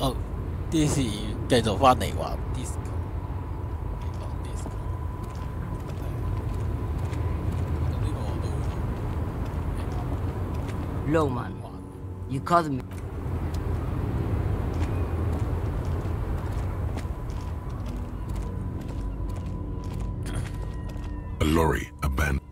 哦，啲是繼續翻嚟話 Disco。Roman, you called me. A lorry abandoned.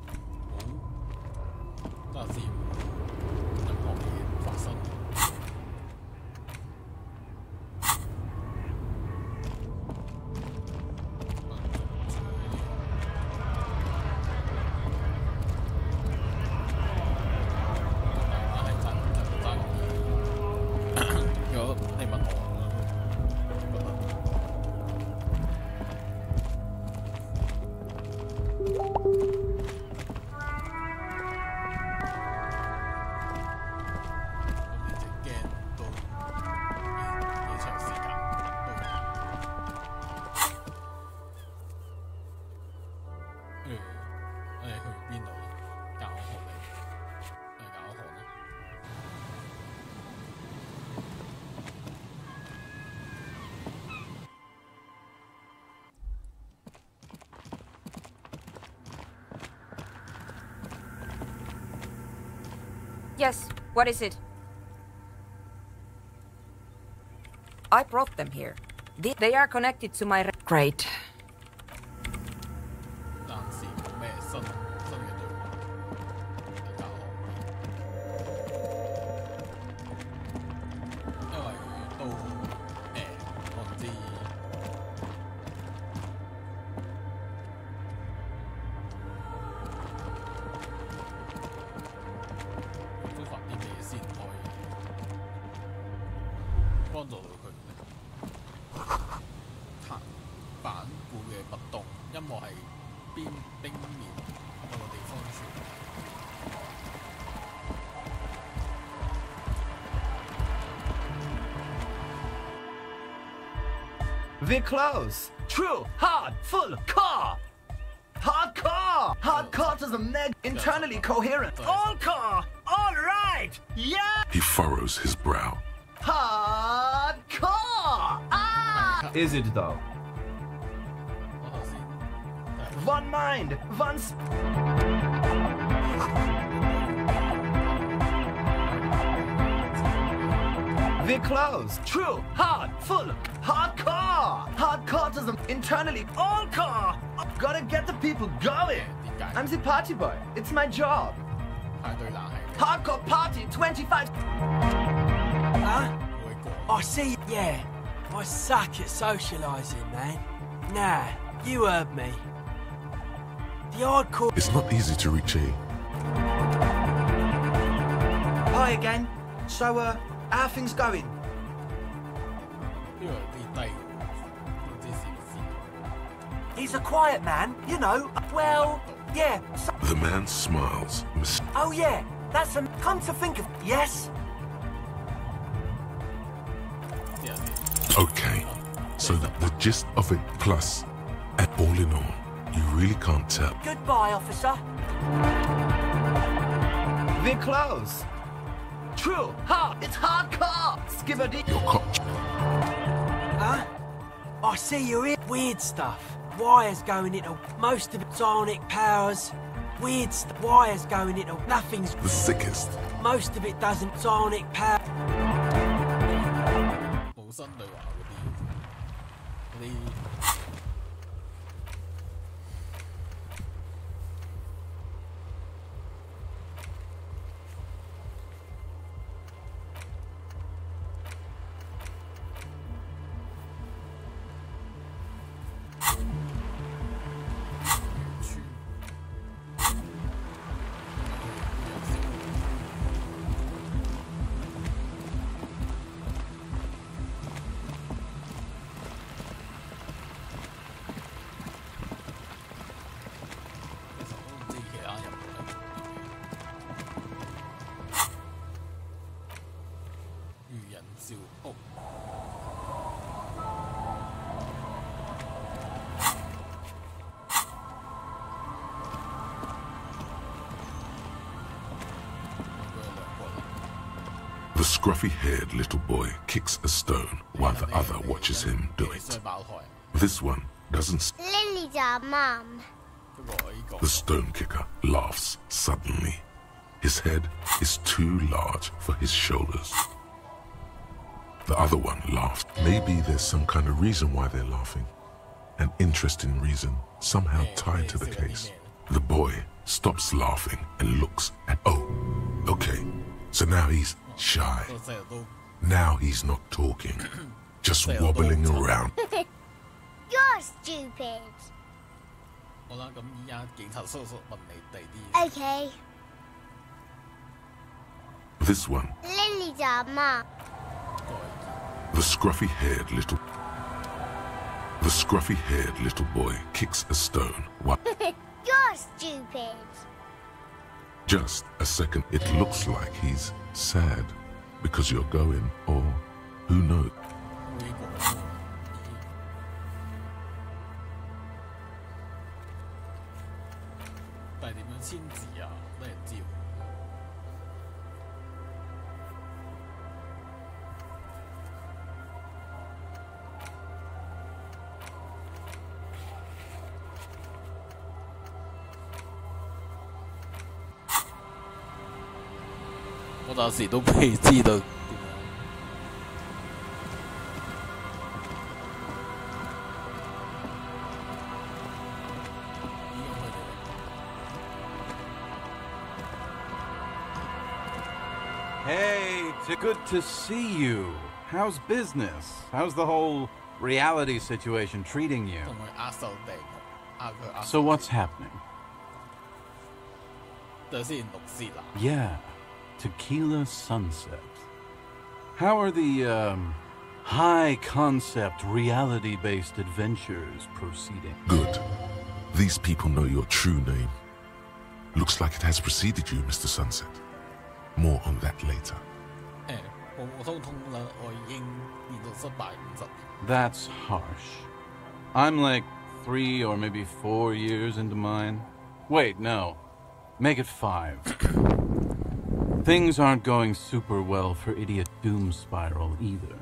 Yes, what is it? I brought them here. They are connected to my... Great. We're close. True, hard, full, car. Hardcore! Hardcore to the meg, internally coherent. All car! All right! Yeah! He furrows his brow. Hardcore! Ah! Is it though? One mind, one... We're close. True, hard, full, hardcore! Hardcore to the internally all car! Gotta get the people going! I'm the party boy. It's my job. Hardcore party 25... Huh? I see, yeah. I suck at socialising, man. Nah, you heard me. The hardcore... It's not easy to reach A. Hi again. So, how are things going? He's a quiet man, you know. Well, yeah. So The man smiles. oh, yeah. That's a... Come to think of... Yes? Okay, so the gist of it plus, and all in all, you really can't tell. Goodbye, officer. We're close. True, hard, it's hardcore. Skibbity. Your cop. Huh? I see you're in weird stuff. Wires going into most of it sonic powers. Weird wires going into nothing's The sickest. most of it doesn't sonic power. 冇新對話嗰啲。The scruffy-haired little boy kicks a stone while the other watches him do it. This one doesn't. Lily's our mum. The stone kicker laughs suddenly. His head is too large for his shoulders. The other one laughs. Maybe there's some kind of reason why they're laughing. An interesting reason, somehow tied to the case. The boy stops laughing and looks at... Oh, okay. So now he's shy. Now he's not talking. Just wobbling around. You're stupid. Okay. This one. Lily's our mum. The scruffy-haired little boy kicks a stone. What? You're stupid. Just a second. It looks like he's sad because you're going, or who knows? Hey, it's good to see you. How's business? How's the whole reality situation treating you? So what's happening? Yeah, Tequila Sunset. How are the, high-concept, reality-based adventures proceeding? Good. These people know your true name. Looks like it has preceded you, Mr. Sunset. More on that later. That's harsh. I'm like 3 or maybe 4 years into mine. Wait, no. Make it 5. Things aren't going super well for Idiot Doom Spiral either.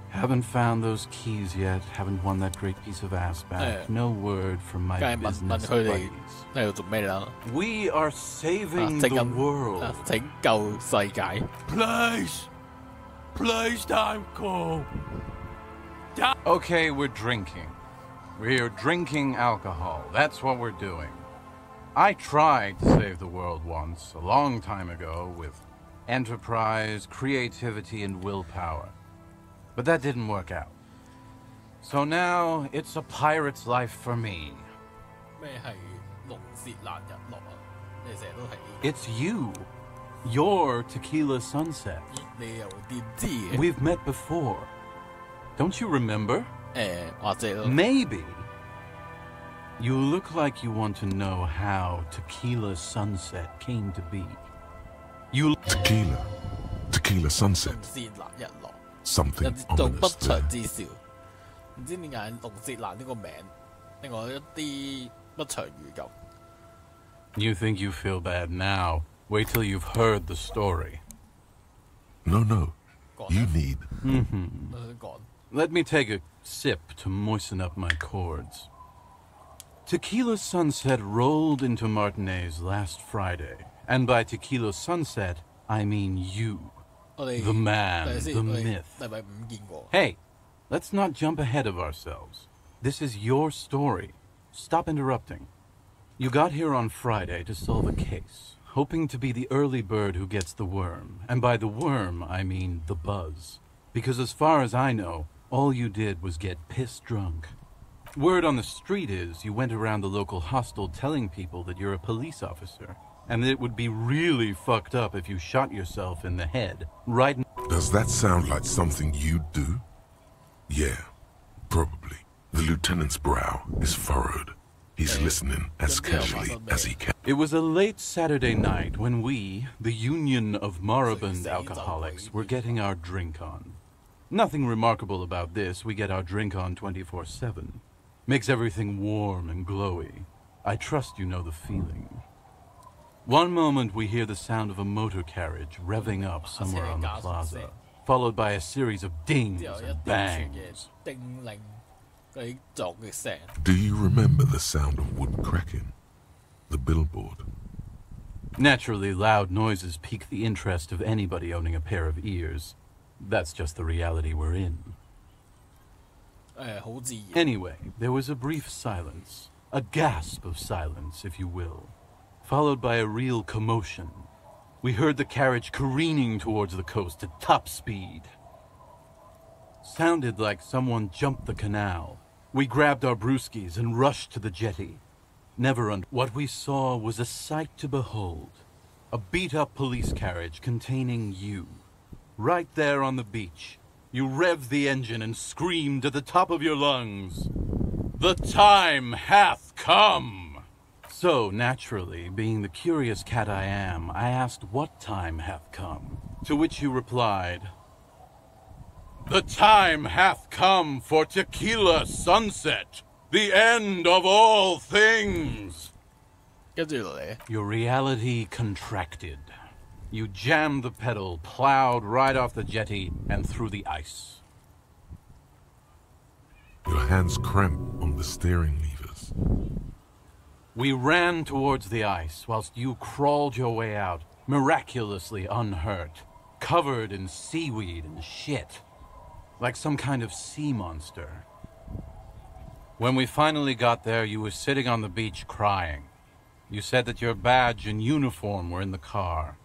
Haven't found those keys yet, haven't won that great piece of ass back. No word from my business buddies. We are saving the world. Please don't call. Okay, we're drinking. We're drinking alcohol. That's what we're doing. I tried to save the world once, a long time ago, with enterprise, creativity, and willpower. But that didn't work out. So now, it's a pirate's life for me. It's you. You're Tequila Sunset. We've met before. Don't you remember? Maybe. You look like you want to know how Tequila Sunset came to be. Tequila Sunset. Something ominous there. You think you feel bad now? Wait till you've heard the story. No. You need... Let me take a sip to moisten up my chords. Tequila Sunset rolled into Martinez last Friday. And by Tequila Sunset, I mean you. The man, the myth. Hey, let's not jump ahead of ourselves. This is your story. Stop interrupting. You got here on Friday to solve a case, hoping to be the early bird who gets the worm. And by the worm, I mean the buzz. Because as far as I know, all you did was get piss drunk. Word on the street is you went around the local hostel telling people that you're a police officer. And that it would be really fucked up if you shot yourself in the head, right? Does that sound like something you'd do? Yeah, probably. The lieutenant's brow is furrowed. He's listening as casually as he can. It was a late Saturday night when we, the Union of Moribund Alcoholics, were getting our drink on. Nothing remarkable about this. We get our drink on 24/7. Makes everything warm and glowy. I trust you know the feeling. One moment we hear the sound of a motor carriage revving up somewhere on the plaza, followed by a series of dings and bangs. Do you remember the sound of wood cracking? The billboard? Naturally, loud noises pique the interest of anybody owning a pair of ears. That's just the reality we're in. Anyway, there was a brief silence. A gasp of silence, if you will. Followed by a real commotion. We heard the carriage careening towards the coast at top speed. Sounded like someone jumped the canal. We grabbed our brewskis and rushed to the jetty. What we saw was a sight to behold. A beat-up police carriage containing you. Right there on the beach. You revved the engine and screamed at the top of your lungs. The time hath come! So, naturally, being the curious cat I am, I asked what time hath come. To which you replied, "The time hath come for tequila sunset, the end of all things." Your reality contracted. You jammed the pedal, plowed right off the jetty, and through the ice. Your hands cramp on the steering levers. We ran towards the ice whilst you crawled your way out, miraculously unhurt, covered in seaweed and shit, like some kind of sea monster. When we finally got there, you were sitting on the beach crying. You said that your badge and uniform were in the car.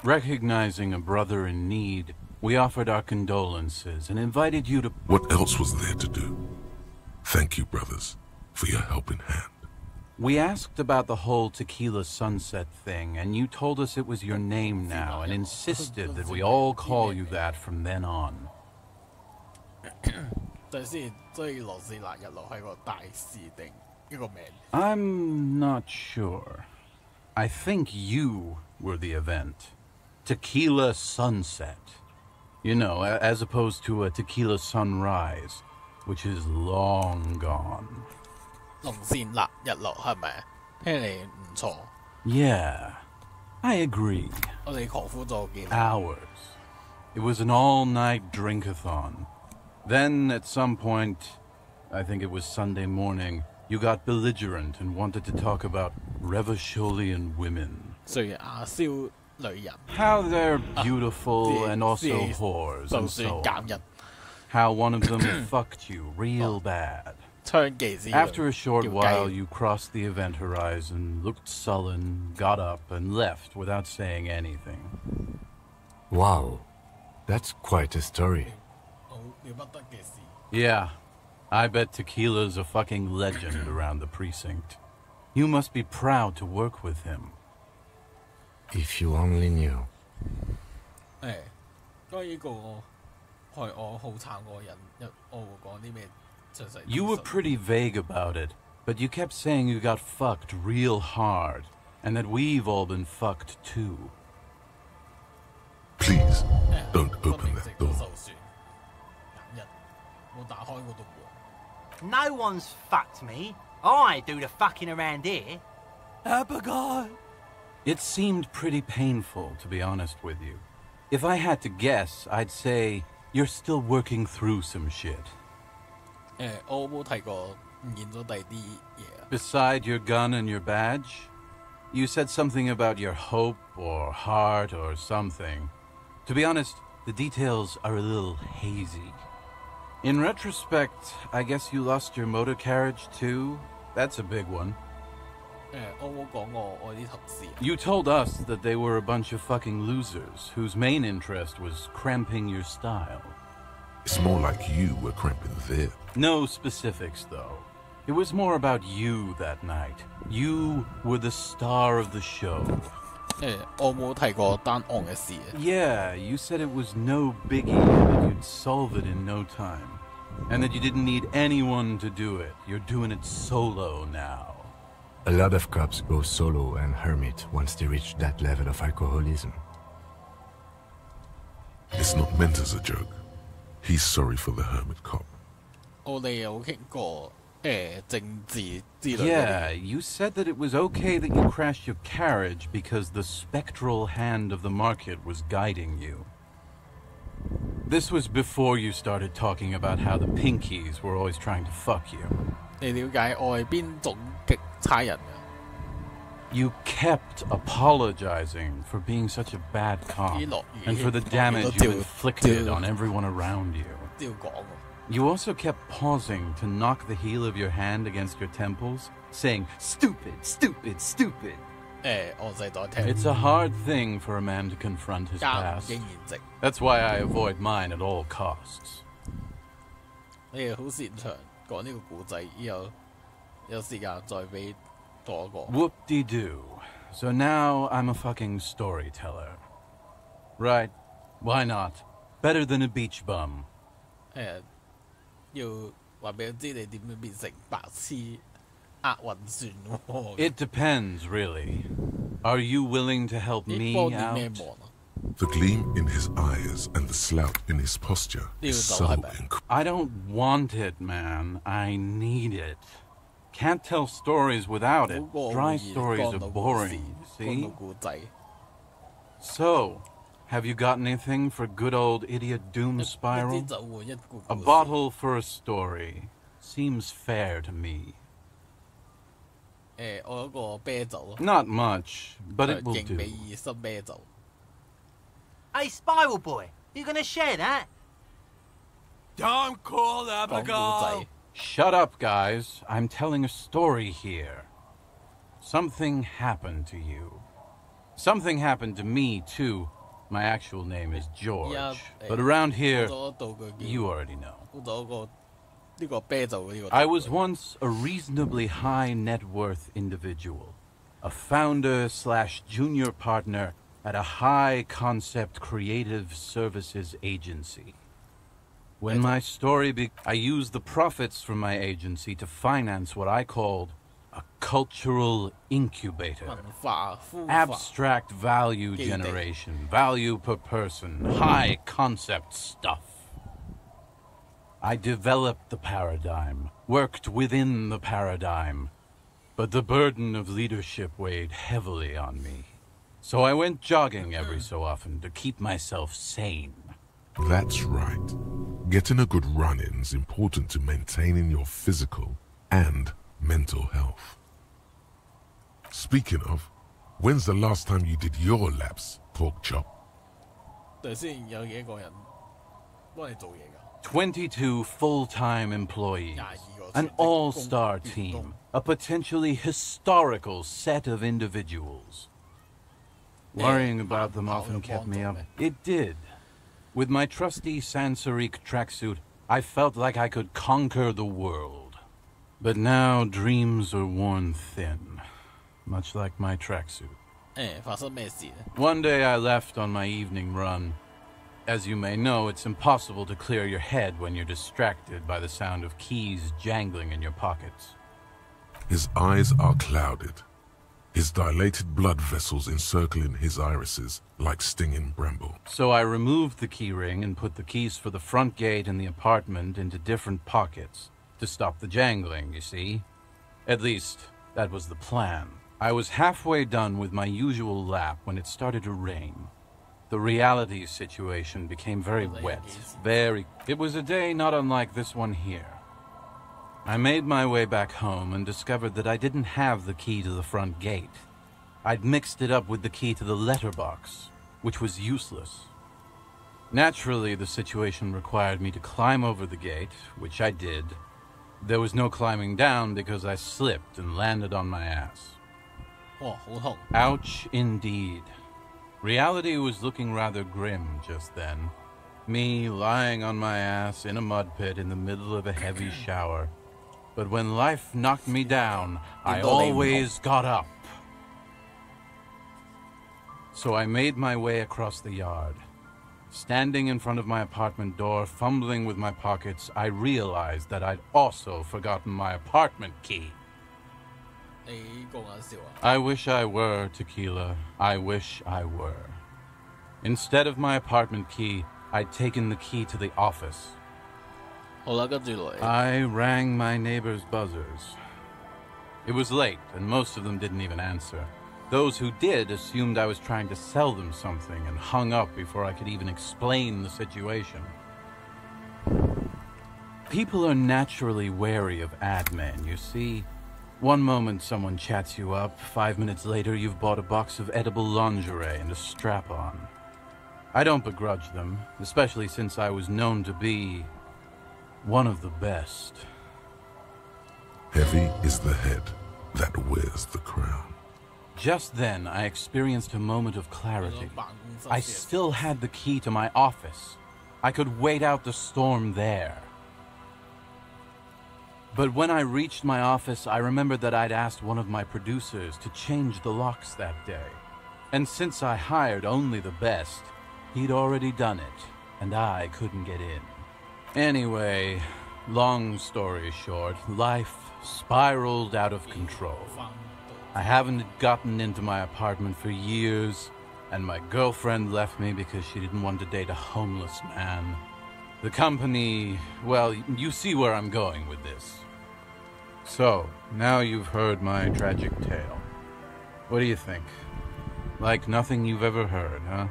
Recognizing a brother in need, we offered our condolences and invited you to... What else was there to do? Thank you, brothers, for your helping hand. We asked about the whole tequila sunset thing, and you told us it was your name now, and insisted that we all call you that from then on. I'm not sure. I think you were the event. Tequila sunset. You know, as opposed to a tequila sunrise, which is long gone. Yeah, I agree. Hours. It was an all-night drink-a-thon. Then, at some point, I think it was Sunday morning, you got belligerent and wanted to talk about Revacholian women. How they're beautiful and also whores and so on. How one of them fucked you real bad. After a short while, you crossed the event horizon, looked sullen, got up, and left without saying anything. Wow, that's quite a story. Yeah, I bet Tequila's a fucking legend around the precinct. You must be proud to work with him. If you only knew. You were pretty vague about it, but you kept saying you got fucked real hard, and that we've all been fucked too. Please, don't open that door. No one's fucked me. I do the fucking around here. It seemed pretty painful, to be honest with you. If I had to guess, I'd say you're still working through some shit. Beside your gun and your badge, you said something about your hope or heart or something. To be honest, the details are a little hazy. In retrospect, I guess you lost your motor carriage too? That's a big one. You told us that they were a bunch of fucking losers whose main interest was cramping your style. It's more like you were cramping there. No specifics, though. It was more about you that night. You were the star of the show. Yeah, you said it was no biggie and that you'd solve it in no time. And that you didn't need anyone to do it. You're doing it solo now. A lot of cops go solo and hermit once they reach that level of alcoholism. It's not meant as a joke. He's sorry for the hermit cop. Yeah, you said that it was okay that you crashed your carriage because the spectral hand of the market was guiding you. This was before you started talking about how the Pinkies were always trying to fuck you. 你了解我係邊種極差人㗎？ You kept apologizing for being such a bad cop and for the damage you inflicted on everyone around you. You also kept pausing to knock the heel of your hand against your temples, saying, "Stupid, stupid, stupid." It's a hard thing for a man to confront his past. That's why I avoid mine at all costs. 你係好擅長講呢個故仔，以後有時間再俾我講。Whoop-de-doo. So now I'm a fucking storyteller. Right. Why not? Better than a beach bum. 要話俾佢知你點樣變成白痴押運算喎。 It depends, really. Are you willing to help me out? The gleam in his eyes and the slouch in his posture is so incredible. I don't want it, man. I need it. Can't tell stories without it. Dry stories are boring, see? So, have you got anything for good old idiot Doom Spiral? A bottle for a story. Seems fair to me. Not much, but it will do. Hey, Spiral Boy, you gonna share that? Don't call Abigail! Shut up, guys. I'm telling a story here. Something happened to you. Something happened to me, too. My actual name is George. But around here, you already know. I was once a reasonably high net worth individual. A founder/junior partner at a high-concept creative services agency. When my story I used the profits from my agency to finance what I called a cultural incubator. Abstract value generation, value per person, high-concept stuff. I developed the paradigm, worked within the paradigm, but the burden of leadership weighed heavily on me. So I went jogging every so often to keep myself sane. That's right. Getting a good run-in is important to maintaining your physical and mental health. Speaking of, when's the last time you did your laps, pork chop? 22 full-time employees, an all-star team, a potentially historical set of individuals. Worrying about them often kept me up. It did. With my trusty Sansarique tracksuit, I felt like I could conquer the world. But now dreams are worn thin, much like my tracksuit. One day I left on my evening run. As you may know, it's impossible to clear your head when you're distracted by the sound of keys jangling in your pockets. His eyes are clouded, his dilated blood vessels encircling his irises like stinging bramble. So I removed the key ring and put the keys for the front gate and the apartment into different pockets to stop the jangling, you see? At least, that was the plan. I was halfway done with my usual lap when it started to rain. The reality situation became very wet, It was a day not unlike this one here. I made my way back home and discovered that I didn't have the key to the front gate. I'd mixed it up with the key to the letterbox, which was useless. Naturally, the situation required me to climb over the gate, which I did. There was no climbing down because I slipped and landed on my ass. Ouch, indeed. Reality was looking rather grim just then. Me lying on my ass in a mud pit in the middle of a heavy shower. But when life knocked me down, I always got up. So I made my way across the yard. Standing in front of my apartment door, fumbling with my pockets, I realized that I'd also forgotten my apartment key. I wish I were, Tequila. I wish I were. Instead of my apartment key, I'd taken the key to the office. I rang my neighbors' buzzers. It was late, and most of them didn't even answer. Those who did assumed I was trying to sell them something and hung up before I could even explain the situation. People are naturally wary of ad men, you see. One moment someone chats you up, 5 minutes later you've bought a box of edible lingerie and a strap-on. I don't begrudge them, especially since I was known to be one of the best. Heavy is the head that wears the crown. Just then, I experienced a moment of clarity. I still had the key to my office. I could wait out the storm there. But when I reached my office, I remembered that I'd asked one of my producers to change the locks that day. And since I hired only the best, he'd already done it, and I couldn't get in. Anyway, long story short, life spiraled out of control. I haven't gotten into my apartment for years, and my girlfriend left me because she didn't want to date a homeless man. The company, well, you see where I'm going with this. So, now you've heard my tragic tale. What do you think? Like nothing you've ever heard, huh?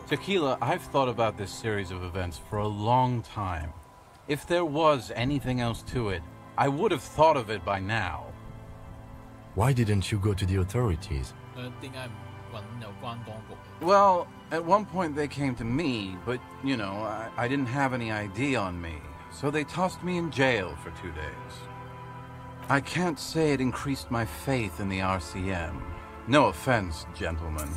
Tequila, I've thought about this series of events for a long time. If there was anything else to it, I would have thought of it by now. Why didn't you go to the authorities? Well, at one point they came to me, but, you know, I didn't have any ID on me, so they tossed me in jail for 2 days. I can't say it increased my faith in the RCM. No offense, gentlemen.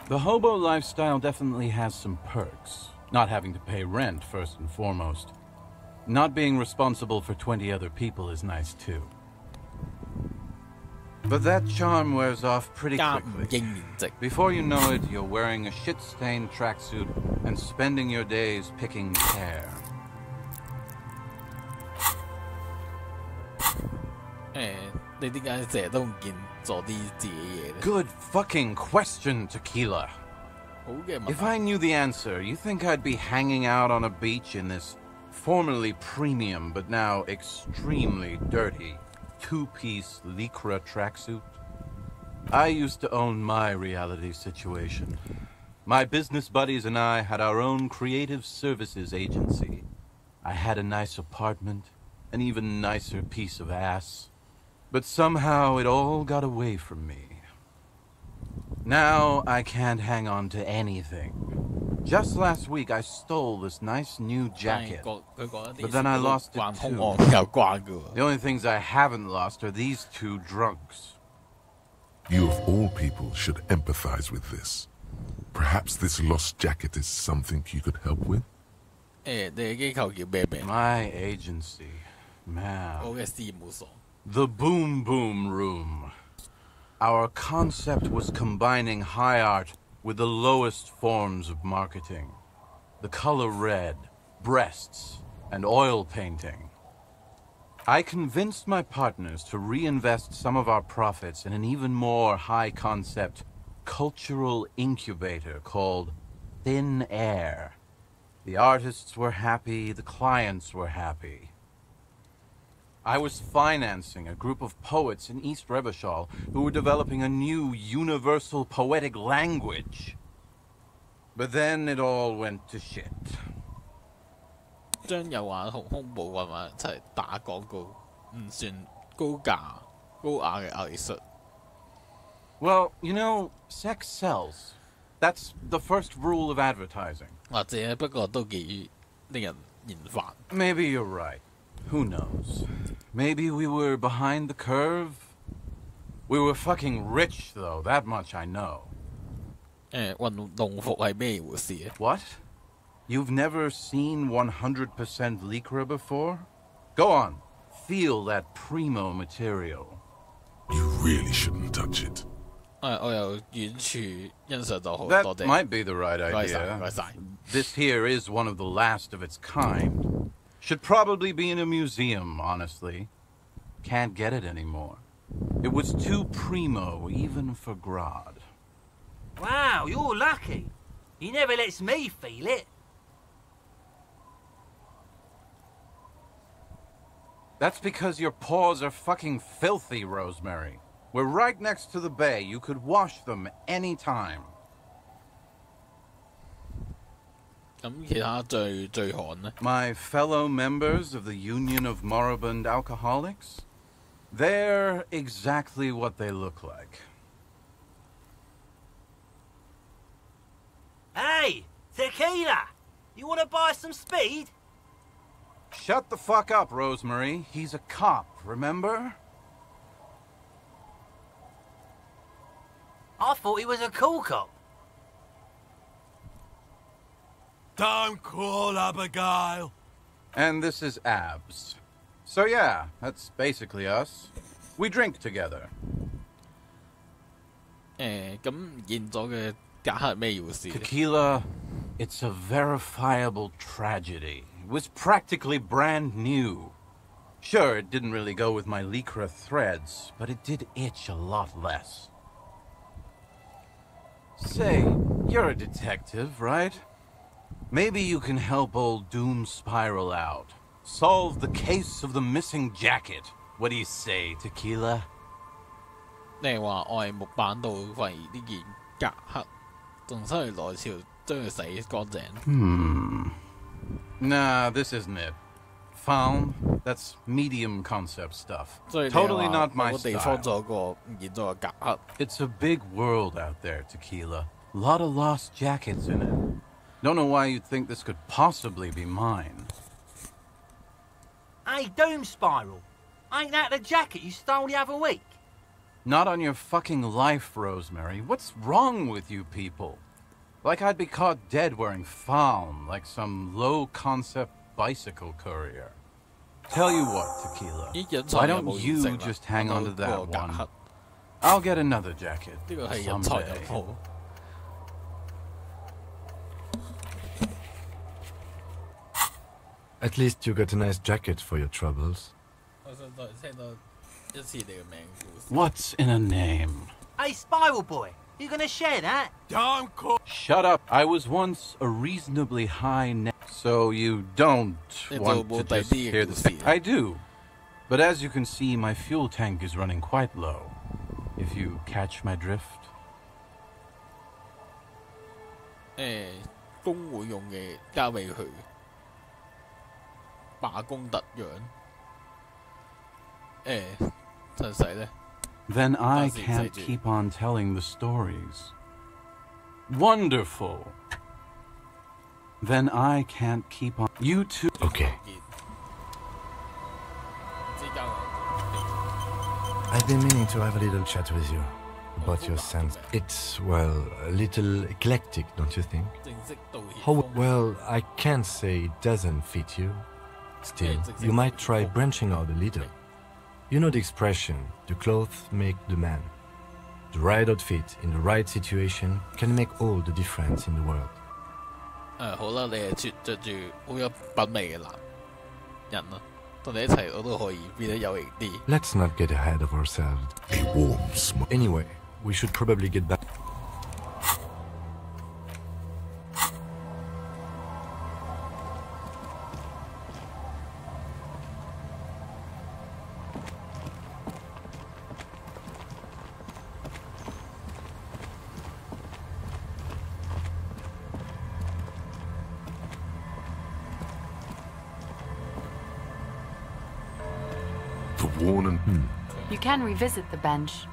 The hobo lifestyle definitely has some perks. Not having to pay rent, first and foremost. Not being responsible for 20 other people is nice, too. But that charm wears off pretty quickly. Before you know it, you're wearing a shit-stained tracksuit and spending your days picking pear. Good fucking question, Tequila. If I knew the answer, you think I'd be hanging out on a beach in this formerly premium but now extremely dirty two-piece lycra tracksuit? I used to own my reality situation. My business buddies and I had our own creative services agency. I had a nice apartment, an even nicer piece of ass. But somehow it all got away from me. Now I can't hang on to anything. Just last week I stole this nice new jacket, but then I lost it too. The only things I haven't lost are these two drunks. You of all people should empathize with this. Perhaps this lost jacket is something you could help with? My agency, man. The Boom Boom Room. Our concept was combining high art with the lowest forms of marketing. The color red, breasts, and oil painting. I convinced my partners to reinvest some of our profits in an even more high-concept cultural incubator called Thin Air. The artists were happy, the clients were happy. I was financing a group of poets in East Revachol who were developing a new universal poetic language. But then it all went to shit. Well, you know, sex sells. That's the first rule of advertising. Maybe you're right. Who knows? Maybe we were behind the curve? We were fucking rich, though, that much I know. What? You've never seen 100% lycra before? Go on, feel that primo material. You really shouldn't touch it. That might be the right idea. This here is one of the last of its kind. Should probably be in a museum, honestly. Can't get it anymore. It was too primo even for Grodd. Wow, you're lucky. He never lets me feel it. That's because your paws are fucking filthy, Rosemary. We're right next to the bay. You could wash them anytime. 咁其他最寒呢 My fellow members of the Union of Moribund Alcoholics? They're exactly what they look like. Hey, tequila! You want to buy some speed? Shut the fuck up, Rosemary. He's a cop, remember? I thought he was a cool cop. Don't call Abigail. And this is Abs. So yeah, that's basically us. We drink together. 咁現咗嘅格克係咩回事 Tequila, it's a verifiable tragedy. It was practically brand new. Sure, it didn't really go with my Lycra threads, but it did itch a lot less. Say, you're a detective, right? Maybe you can help old Doom Spiral out. Solve the case of the missing jacket. What do you say, Tequila? 你係話我係木板度發現呢件格克，仲出去內朝將佢洗乾淨。Nah, this isn't it. Found, that's medium concept stuff. Totally not my style. It's a big world out there, Tequila. A lot of lost jackets in it. Don't know why you'd think this could possibly be mine. Hey, Doom Spiral. Ain't that the jacket you stole the other week? Not on your fucking life, Rosemary. What's wrong with you people? Like I'd be caught dead wearing fawn, like some low-concept bicycle courier. Tell you what, Tequila. Why don't you just hang on to that one? I'll get another jacket someday. At least you got a nice jacket for your troubles. What's in a name? Hey, Spiral Boy, you gonna share that? Don't call. Shut up. I was once a reasonably high so you don't want to just hear the thing. I do. But as you can see, my fuel tank is running quite low. If you catch my drift. 工會用嘅交俾佢。罷工特養。真使咧。Then I can't keep on telling the stories. Wonderful. Then I can't keep on. You too. Okay. I've been meaning to have a little chat with you about your sense. It's, well, a little eclectic, don't you think? How well, I can't say it doesn't fit you. Still, you might try branching out a little. You know the expression, the clothes make the man. The right outfit in the right situation can make all the difference in the world. 好啦，你係着住好有品味嘅男人啦，同你一齊我都可以變得有型啲。Let's not get ahead of ourselves. A warm smile. Anyway, we should probably get back. The worn and... You can revisit the bench.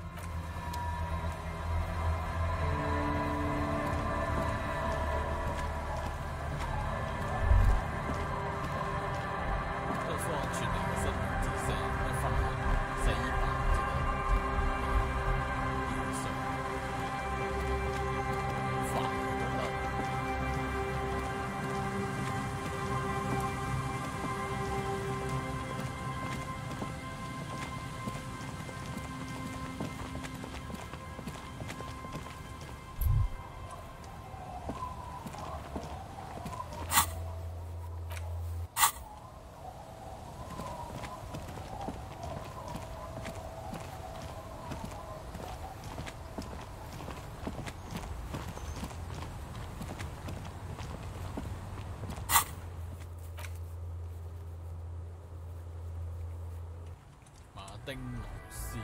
丁來斯。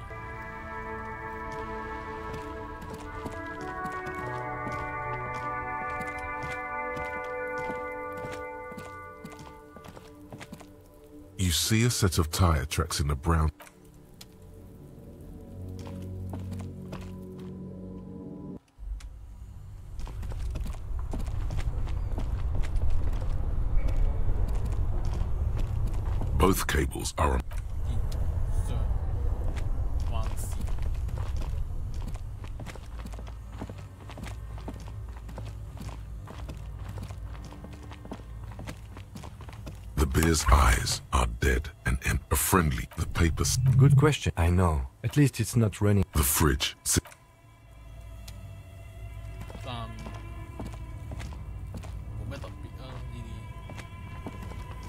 You see a set of tire tracks in the brown. Both cables are on. The bear's eyes are dead and friendly. The papers. Good question. I know. At least it's not running. The fridge.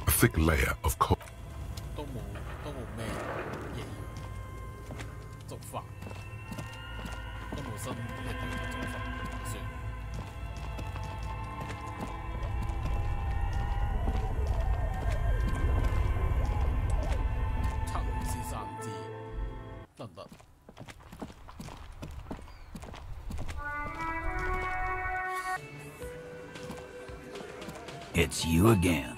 A thick layer of coal. 都冇咩嘢要做法，都冇新一定嘅做法，算。測雷斯3支得唔得？ It's you again.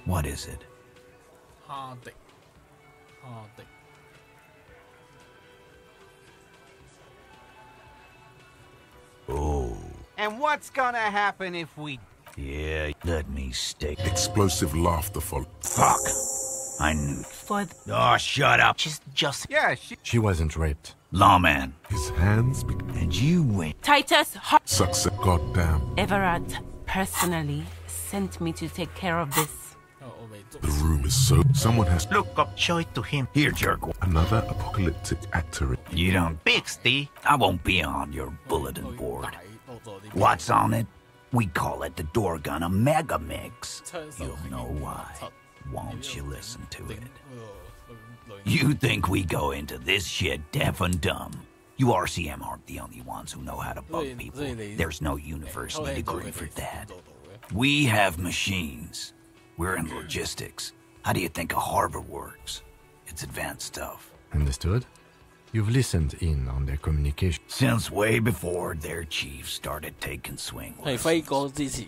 What is it? 哈迪。 Oh. And what's gonna happen if we... Yeah, let me stay. Explosive laughter followed. Fuck. I knew. Oh, shut up. She's just... Yeah, She wasn't raped. Lawman. His hands and you went. Titus Success. Goddamn. Everard personally sent me to take care of this. The room is so... Someone has... Look up, show it to him. Here, jerk. Another apocalyptic actor. You don't... Bixty. I won't be on your bulletin board. What's on it? We call it the door gun a mega mix. You'll know why. Won't you listen to it? You think we go into this shit deaf and dumb? You RCM aren't the only ones who know how to bug people. There's no university degree for that. We have machines. We're in logistics. How do you think a harbor works? It's advanced stuff. Understood. You've listened in on their communication. Since way before their chief started taking swing lessons.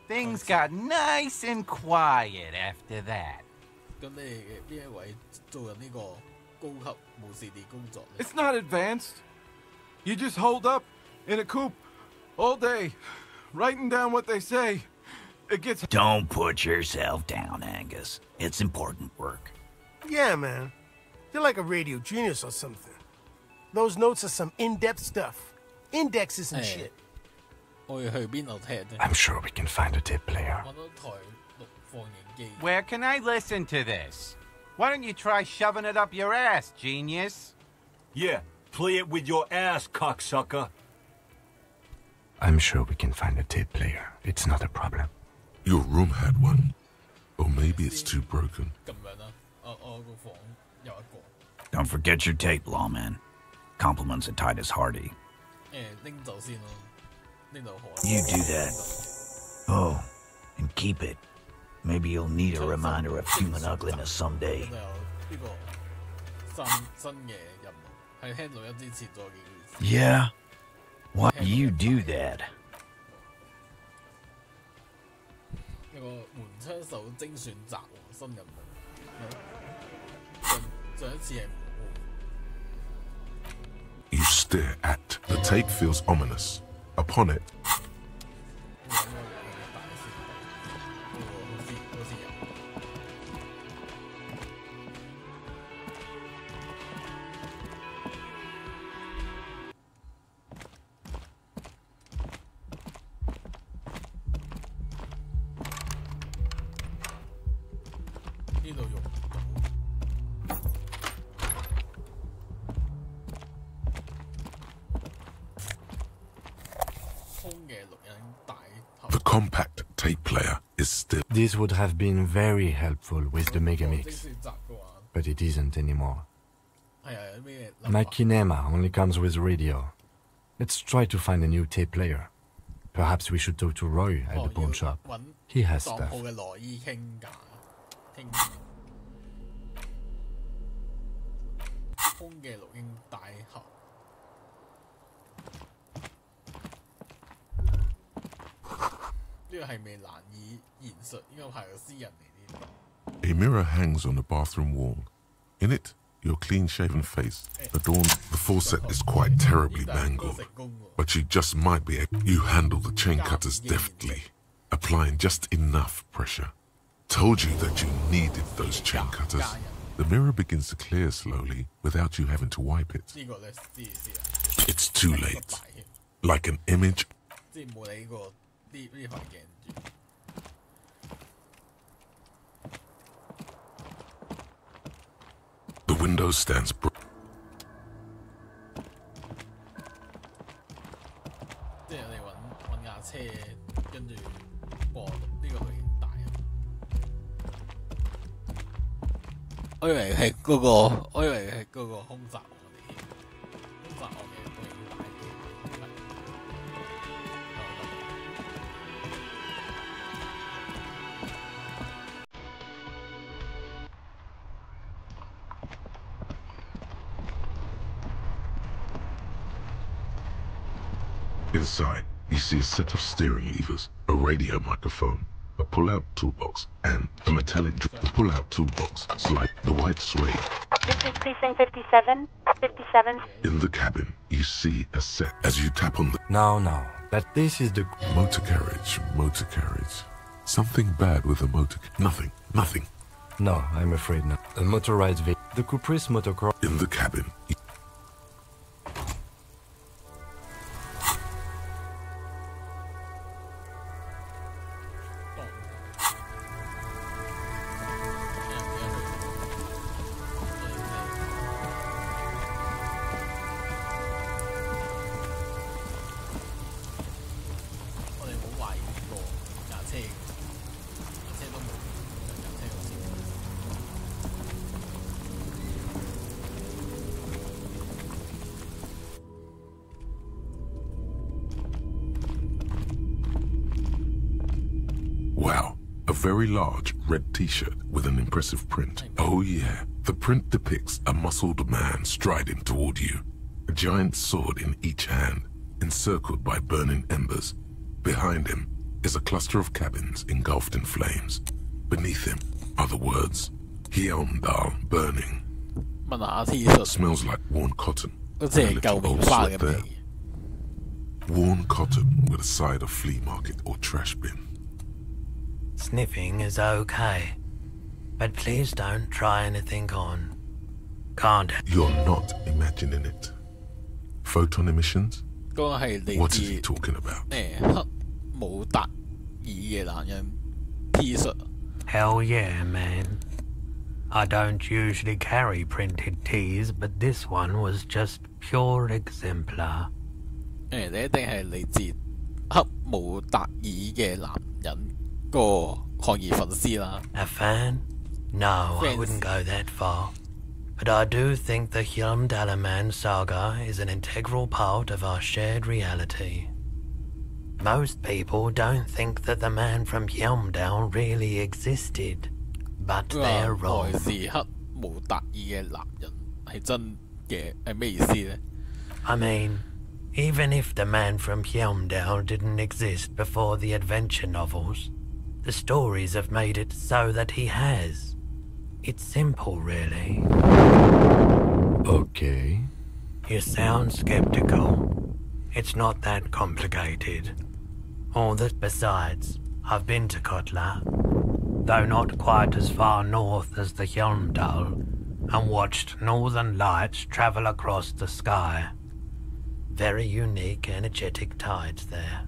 Things got nice and quiet after that. It's not advanced. You just hold up in a coop all day, writing down what they say. It gets... Don't put yourself down, Angus. It's important work. Yeah, man. You're like a radio genius or something. Those notes are some in-depth stuff. Indexes and shit. I'm sure we can find a tape player. Where can I listen to this? Why don't you try shoving it up your ass, genius? Yeah, play it with your ass, cocksucker. I'm sure we can find a tape player. It's not a problem. Your room had one. Or maybe it's too broken. Don't forget your tape, lawman. Compliments of Titus Hardy. You do that. Oh, and keep it. Maybe you'll need a reminder of human ugliness someday. Yeah? Why do you do that? 一個門槍手精選集新任務。上一次係 You stare at. The tape feels ominous. Upon it. The compact tape player is still... This would have been very helpful with the Megamix, but it isn't anymore. My Kinema only comes with radio. Let's try to find a new tape player. Perhaps we should talk to Roy at the pawn shop. He has stuff. 空嘅錄音帶盒。呢個係咪難以言述？應該係個詩人嚟呢。A mirror hangs on the bathroom wall. In it, your clean-shaven face, adorned. The faucet is quite terribly mangled, but you just might be. You handle the chain cutters deftly, applying just enough pressure. Told you that you needed those chain cutters. The mirror begins to clear slowly without you having to wipe it. It's too late. Like an image. The window stands. I 以為係嗰個，我以為係嗰個空襲案嚟嘅，空襲案嘅錄影帶嘅。Inside, you see a set of steering levers, a radio microphone, a pull-out toolbox, and a metallic pull-out toolbox, slide the white suede. This is precinct 57. 57. In the cabin, you see a set as you tap on the... No, that this is the... Motor carriage. Something bad with the motor... Nothing. No, I'm afraid not. A motorized vehicle. The Caprice motocross... In the cabin, Wow, a very large red t-shirt with an impressive print. Oh yeah, the print depicts a muscled man striding toward you, a giant sword in each hand, encircled by burning embers. Behind him is a cluster of cabins engulfed in flames. Beneath him are the words, Hyundai burning. Smells like worn cotton. And a little old sweat there. Worn cotton with a side of flea market or trash bin. Sniffing is okay, but please don't try anything on. Can't. You're not imagining it. Photon emissions? What is he talking about? Hell yeah, man. I don't usually carry printed tees, but this one was just pure exemplar. 你一定係嚟自黑姆達爾嘅男人個抗議粉絲啦。A fan? No, I wouldn't go that far. But I do think the Hyundai saga is an integral part of our shared reality. Most people don't think that the man from Hyundai really existed, but they're wrong. 來自黑姆達爾嘅男人係真嘅係咩意思呢？ I mean, even if the man from Hyundai didn't exist before the adventure novels, the stories have made it so that he has. It's simple, really. Okay. You sound skeptical. It's not that complicated. All that besides, I've been to Kotla, though not quite as far north as the Hyundai, and watched northern lights travel across the sky. Very unique, energetic tides there.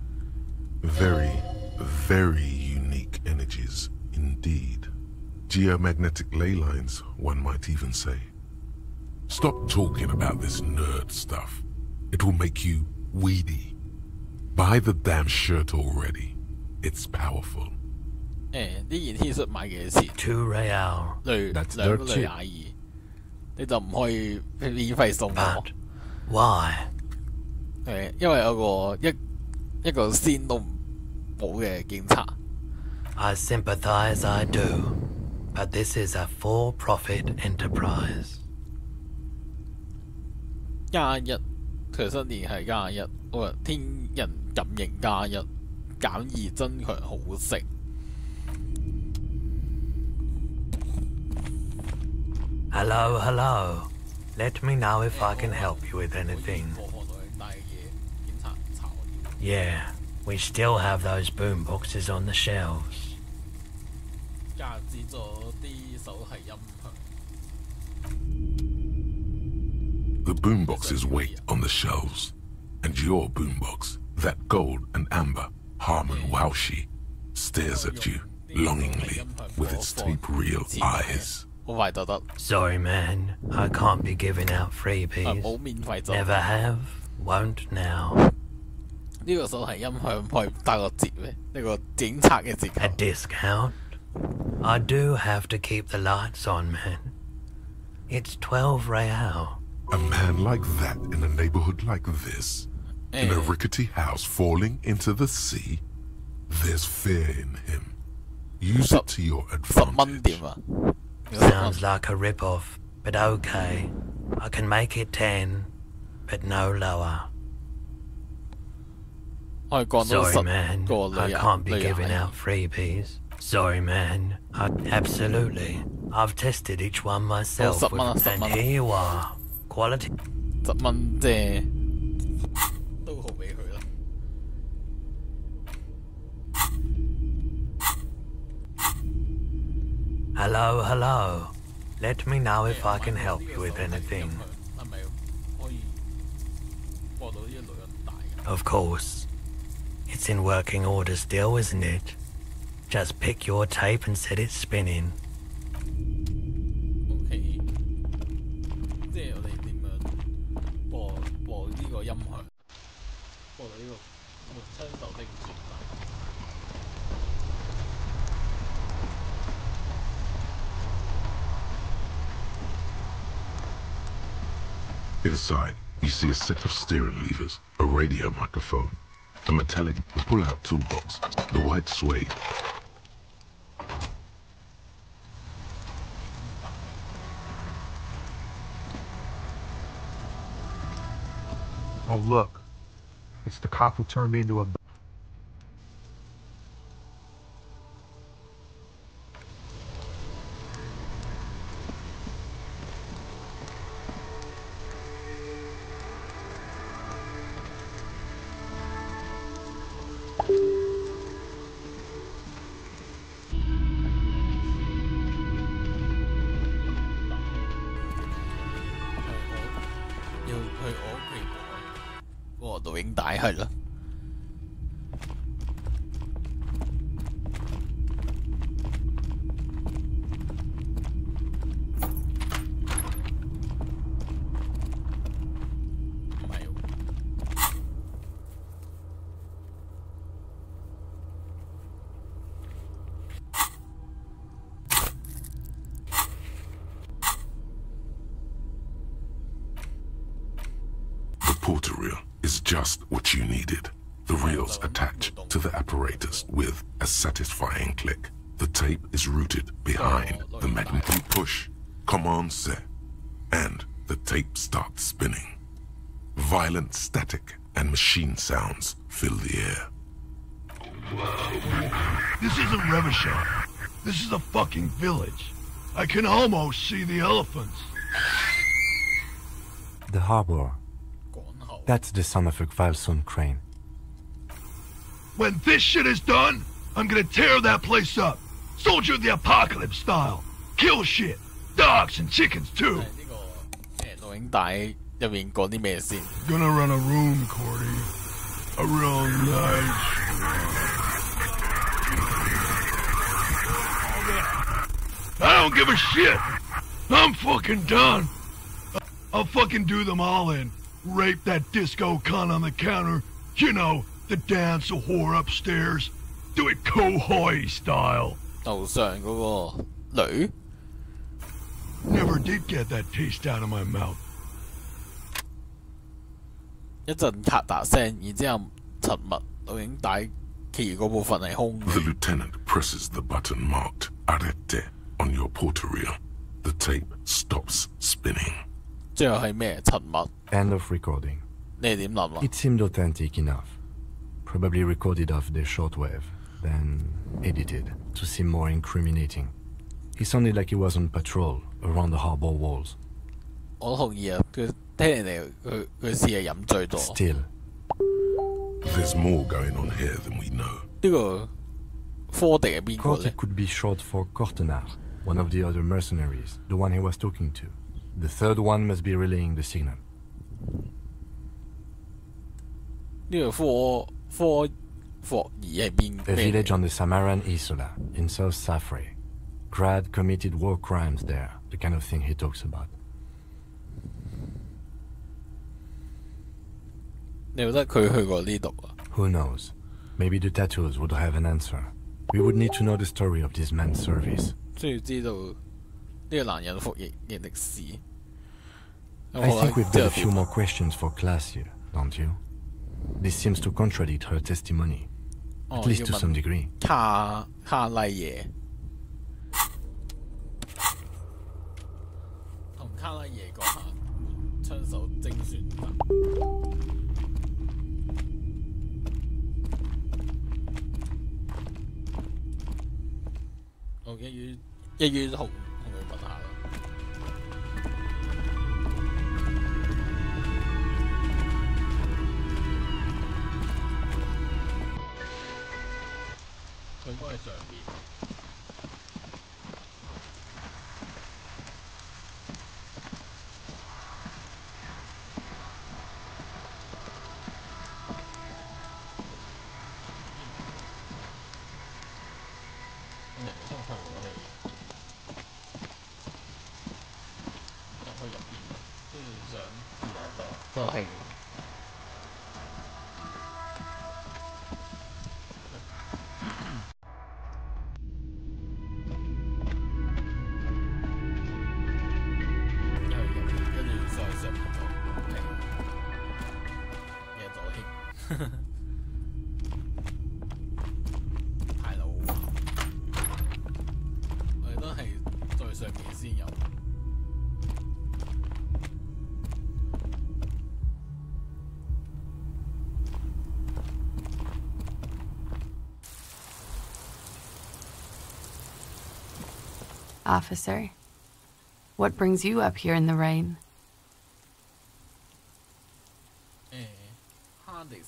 Very, very unique energies indeed. Geomagnetic ley lines, one might even say. Stop talking about this nerd stuff. It will make you weedy. Buy the damn shirt already. It's powerful. 呢件 T-shirt 買幾多錢？2 real。兩個2.2，你就唔可以免費送我 ？Why？ 因為有個一個仙都冇嘅警察。I sympathize, I do, but this is a for-profit enterprise. 加一，其實連係加一，我話天人感應加一，減二增強好食。Hello, hello. Let me know if I can help you with anything. Yeah, we still have those boom boxes on the shelves. The boomboxes wait on the shelves, and your boombox, that gold and amber Harmon Waushi, stares at you longingly with its tape-reel eyes. Sorry, man. I can't be giving out freebies. Never have, won't now. 呢個數係音響可以打個折咩？呢個警察嘅折扣。A discount? I do have to keep the lights on, man. It's 12 real. A man like that in a neighborhood like this, in a rickety house falling into the sea, there's fear in him. Use it to your advantage. Sounds like a rip-off, but okay. I can make it 10, but no lower. Sorry, man. I can't be giving out freebies. Sorry, man. Absolutely. I've tested each one myself, and here you are. Quality. 10蚊啫，都好俾佢啦。Hello, hello. Let me know if I can help you with anything. Of course. It's in working order still, isn't it? Just pick your tape and set it spinning. OK， 即係我哋點樣播呢個音響，播到呢個門槍手精選集。Inside, you see a set of steering levers, a radio microphone, a metallic pull-out toolbox, the white suede. Oh, look. It's the cop who turned me into a... Porter reel is just what you needed. The reels attach to the apparatus with a satisfying click. The tape is routed behind the magnet. You push, command set, and the tape starts spinning. Violent static and machine sounds fill the air. This isn't Revachon. This is a fucking village. I can almost see the elephants. The harbor. That's the son of a Kvalson crane. When this shit is done, I'm gonna tear that place up. Soldier of the apocalypse style. Kill shit. Dogs and chickens too. Gonna run a room, Cordy. A real nice I don't give a shit. I'm fucking done. I'll fucking do them all in. Rape that disco cunt on the counter. You know, the dance a whore upstairs. Do it Kohoi style. Never did get that taste out of my mouth. 一陣咔嗒聲，然之後沉默，錄影帶其餘嗰部分係空嘅。 The lieutenant presses the button marked Arete on your porter reel. The tape stops spinning. 最後係咩？沉默。End of recording. 你係點諗啊？ It seemed authentic enough. Probably recorded off the shortwave, then edited to seem more incriminating. He sounded like he was on patrol around the harbor walls. 我同意啊，佢聽嚟佢似係飲醉咗。Still, there's more going on here than we know. 呢個科迪係邊個咧 Corte could be short for Cortenard, one of the other mercenaries, the one he was talking to. The third one must be relaying the signal. 呢個霍爾係邊 A village on the Samaran Isola, in South Safre. Grad committed war crimes there, the kind of thing he talks about. 你覺得佢去過呢度啊 Who knows? Maybe the tattoos would have an answer. We would need to know the story of this man's service. 需要知道呢個男人服役嘅歷史。 I think we've got a few more questions for class here, don't you? This seems to contradict her testimony, at least to some degree. 卡拉耶同卡拉耶講下槍手精選集。我一於同佢問下啦。佢應該係上邊。都係。太老，我哋都係在上面先有。Officer, what brings you up here in the rain? 哈迪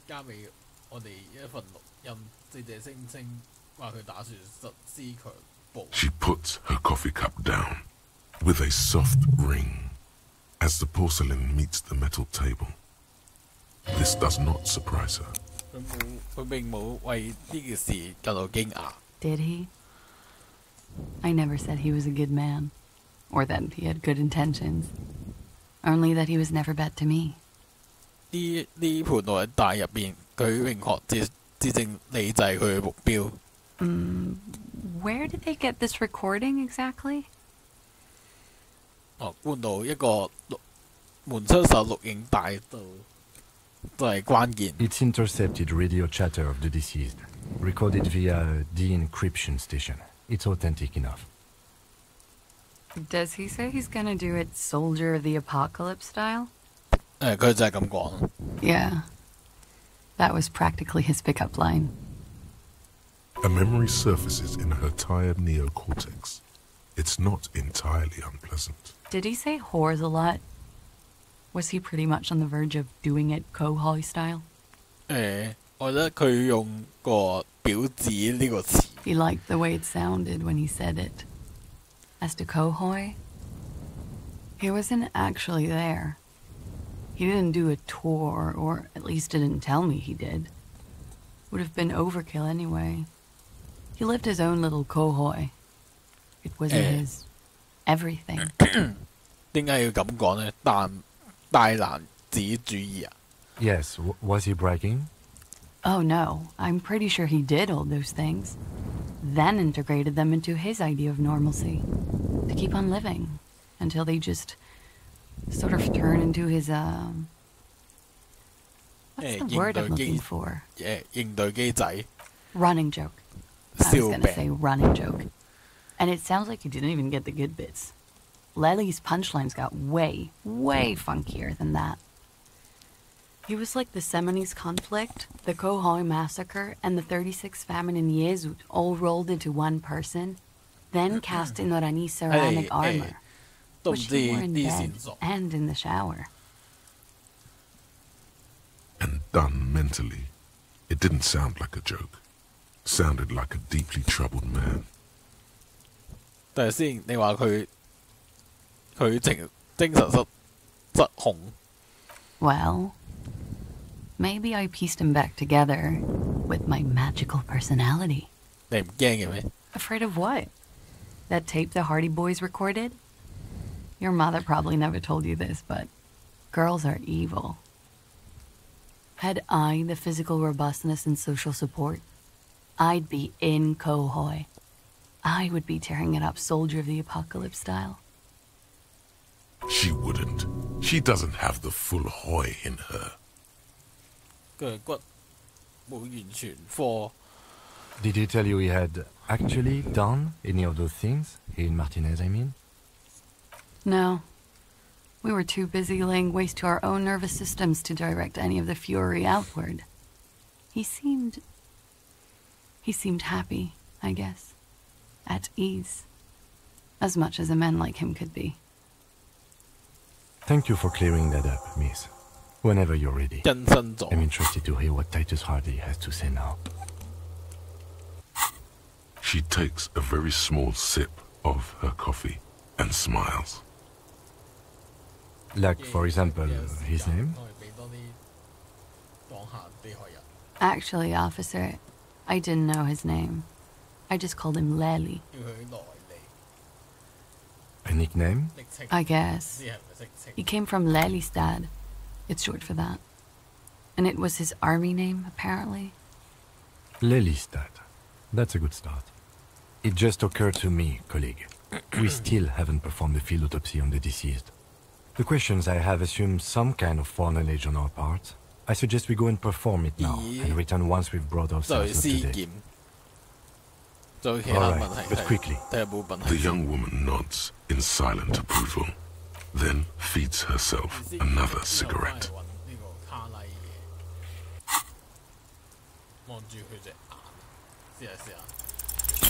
交俾我哋一份錄音，記者聲稱話佢打算實施強暴。She puts her coffee cup down with a soft ring as the porcelain meets the metal table. This does not surprise her. 佢並冇為呢件事感到驚訝。Did he? I never said he was a good man, or that he had good intentions, only that he was never bad to me. 呢盤內帶入邊，佢榮學自證你就係佢嘅目標。Where did they get this recording exactly? 搬到一個門槍手錄影帶度，都係關鍵。It's intercepted radio chatter of the deceased, recorded via a de-encryption station. It's authentic enough. Does he say he's gonna do it Soldier of the Apocalypse style? 佢就係咁講。Yeah. That was practically his pickup line. A memory surfaces in her tired neocortex. It's not entirely unpleasant. Did he say whores a lot? Was he pretty much on the verge of doing it Kohoi style? 我覺得佢用個婊子呢個詞。He liked the way it sounded when he said it. As to Kohoi, he wasn't actually there. He didn't do a tour, or at least didn't tell me he did. Would have been overkill anyway. He lived his own little Kohoi. It wasn't his everything. 點解要咁講呢？大男子主義啊 Yes, was he bragging? Oh no, I'm pretty sure he did all those things. Then integrated them into his idea of normalcy. To keep on living. Until they just sort of turn into his, what's the word I'm looking for? 應對機制 Running joke. I was gonna say running joke. And it sounds like you didn't even get the good bits. Lely's punchlines got way, way funkier than that. He was like the Seminoles conflict, the Khohoi massacre, and the 36 famine in Yezud all rolled into one person, then cast in Norani's ceramic armor, which he wore in bed and in the shower. And done mentally. It didn't sound like a joke. Sounded like a deeply troubled man. 但係先，你話佢精神失控。Well, maybe I pieced him back together with my magical personality. 你唔驚嘅咩？ Afraid of what? That tape the Hardy Boys recorded? Your mother probably never told you this, but girls are evil. Had I the physical robustness and social support, I'd be in Khohoi. I would be tearing it up Soldier of the Apocalypse style. She wouldn't. She doesn't have the full Hoi in her. 佢骨冇完全科。 Did he tell you he had actually done any of those things? In Martinez, I mean? No. We were too busy laying waste to our own nervous systems to direct any of the fury outward. He seemed happy, I guess. At ease. As much as a man like him could be. Thank you for clearing that up, miss. Whenever you're ready. I'm interested to hear what Titus Hardy has to say now. She takes a very small sip of her coffee and smiles. Like, for example, his name? Actually, officer, I didn't know his name. I just called him Lely. A nickname? I guess. He came from Lelystad. It's short for that. And it was his army name, apparently. Lelystad. That's a good start. It just occurred to me, colleague. We still haven't performed the field autopsy on the deceased. The questions I have assume some kind of foreknowledge on our part. I suggest we go and perform it now, and return once we've brought ourselves up to date. Alright, but quickly. The young woman nods in silent approval, then feeds herself another cigarette.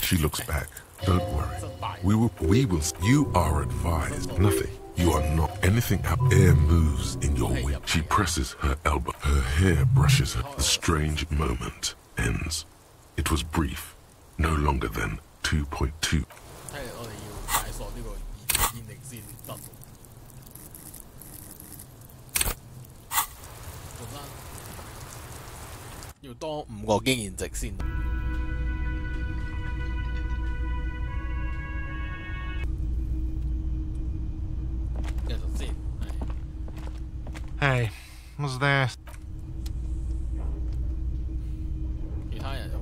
She looks back. Don't worry. You are advised. Nothing. You are not. Anything air moves in your way. She presses her elbow. Her hair brushes her. The strange moment ends. It was brief. No longer than 2.2. Hey, what's that?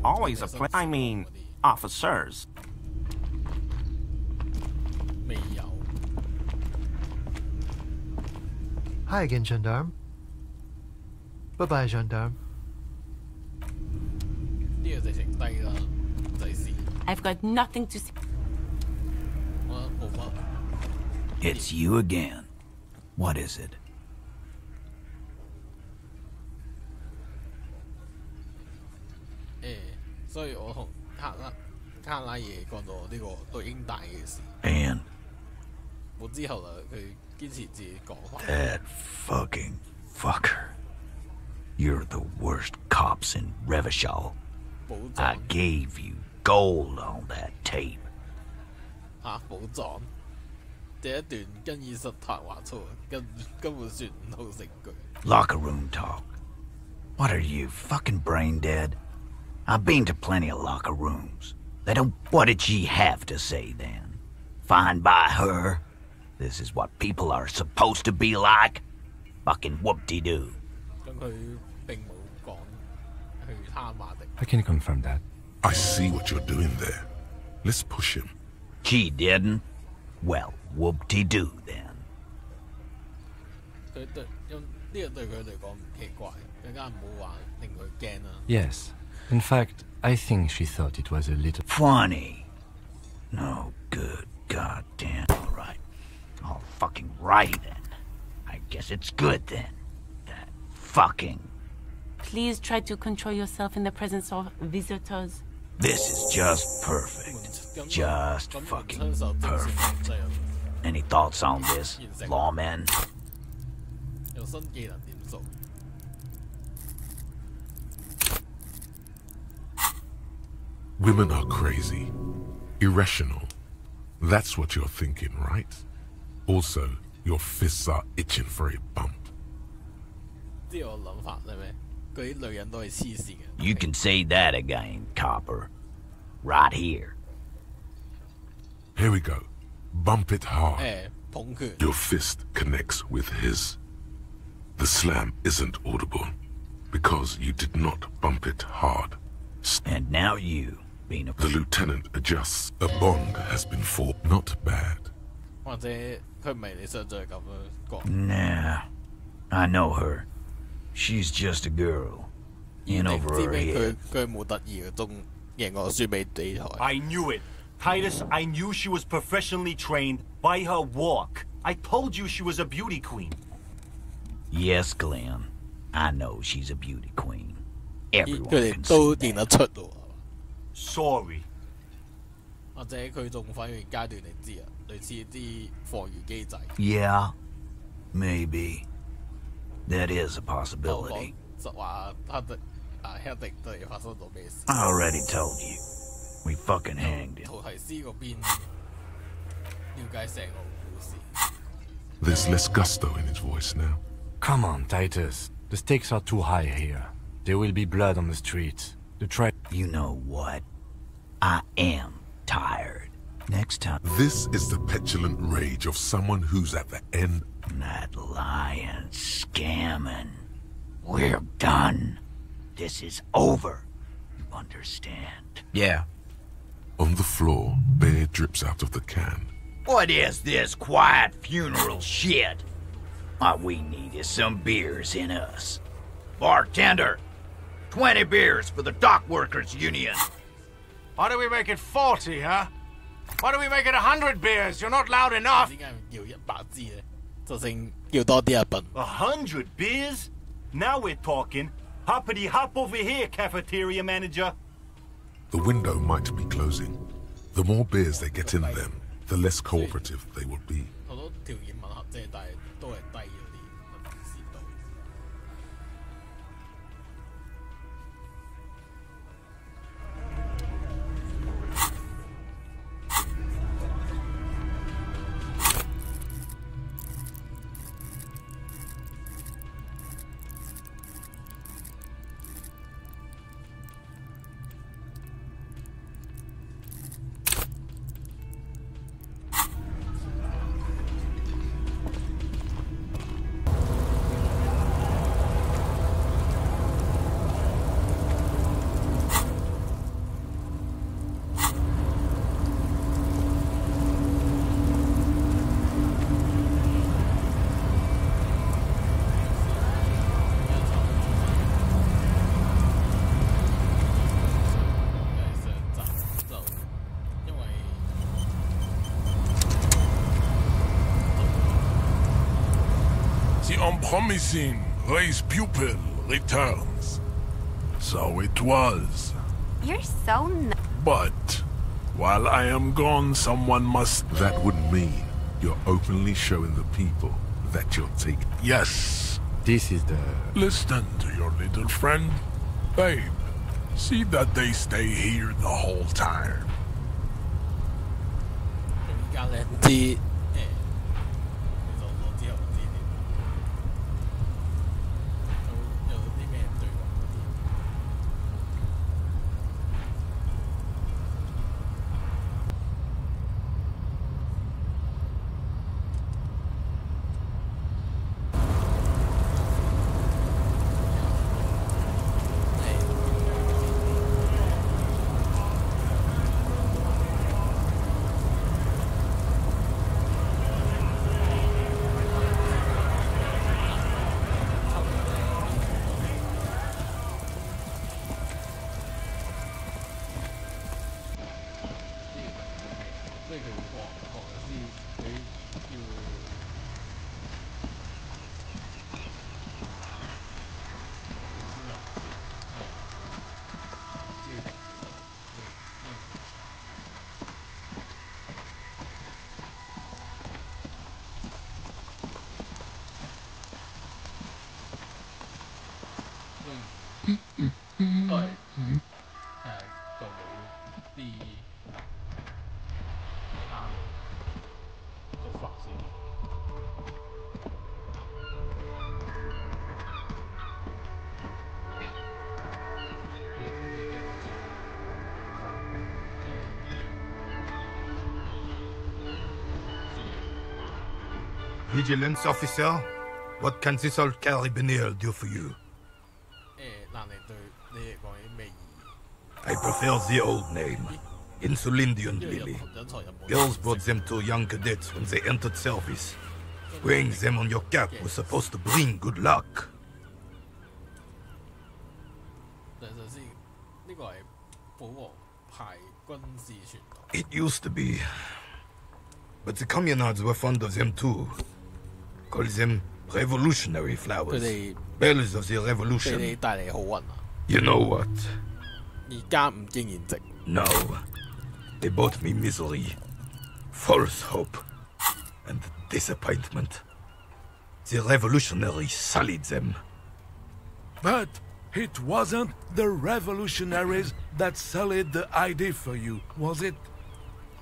Always I mean, officers. Hi again, gendarme. Bye-bye, gendarme. I've got nothing to say. It's you again. What is it? And that fucking fucker. You're the worst cops in Revachol. I gave you gold on that tape. Locker room talk. What are you, fucking brain dead? I've been to plenty of locker rooms. They don't. What did she have to say then? Fine by her? This is what people are supposed to be like? Fucking whoop-de-doo. I can confirm that. I see what you're doing there. Let's push him. She didn't? Well, whoop-de-doo then. Yes. In fact, I think she thought it was a little... Funny. No good goddamn. All right. fucking right then. I guess it's good then. That fucking... Please try to control yourself in the presence of visitors. This is just perfect. Just fucking perfect. Any thoughts on this, lawman? Women are crazy. Irrational. That's what you're thinking, right? Also, your fists are itching for a bump. You can say that again, copper. Right here. Here we go. Bump it hard. Your fist connects with his. The slam isn't audible because you did not bump it hard. And now you, being a... The lieutenant adjusts. A bond has been formed. Not bad. Nah, I know her. She's just a girl. In over her head. I knew it. Titus, I knew she was professionally trained by her walk. I told you she was a beauty queen. Yes, Glenn. I know she's a beauty queen. Everyone can see that. Sorry. Yeah, maybe. That is a possibility. I already told you. We fucking hanged him. There's less gusto in his voice now. Come on, Titus. The stakes are too high here. There will be blood on the streets. You know what? I am tired. Next time... This is the petulant rage of someone who's at the end. That lying, scamming. We're done. This is over. You understand? Yeah. On the floor, beer drips out of the can. What is this quiet funeral shit? What we need is some beers in us. Bartender, 20 beers for the Dock Workers Union. Why do we make it 40, huh? Why do we make it 100 beers? You're not loud enough. 100 beers? Now we're talking. Hoppity hop over here, cafeteria manager. The window might be closing. The more beers they get in them, the less cooperative they will be. Unpromising raised pupil returns. So it was. You're so But while I am gone, someone must... That would mean you're openly showing the people that you're taking... Yes. This is the... Listen to your little friend. Babe, see that they stay here the whole time. 都係做到啲做法先。Vigilance officer, what can this old carabiner do for you? I prefer the old name, Insulindian Lily. Girls brought them to young cadets when they entered service. Wearing them on your cap was supposed to bring good luck. It used to be. But the communards were fond of them too. Call them revolutionary flowers. Bells of the revolution. You know what? No. They brought me misery, false hope, and disappointment. The revolutionaries sullied them. But it wasn't the revolutionaries that sullied the idea for you, was it?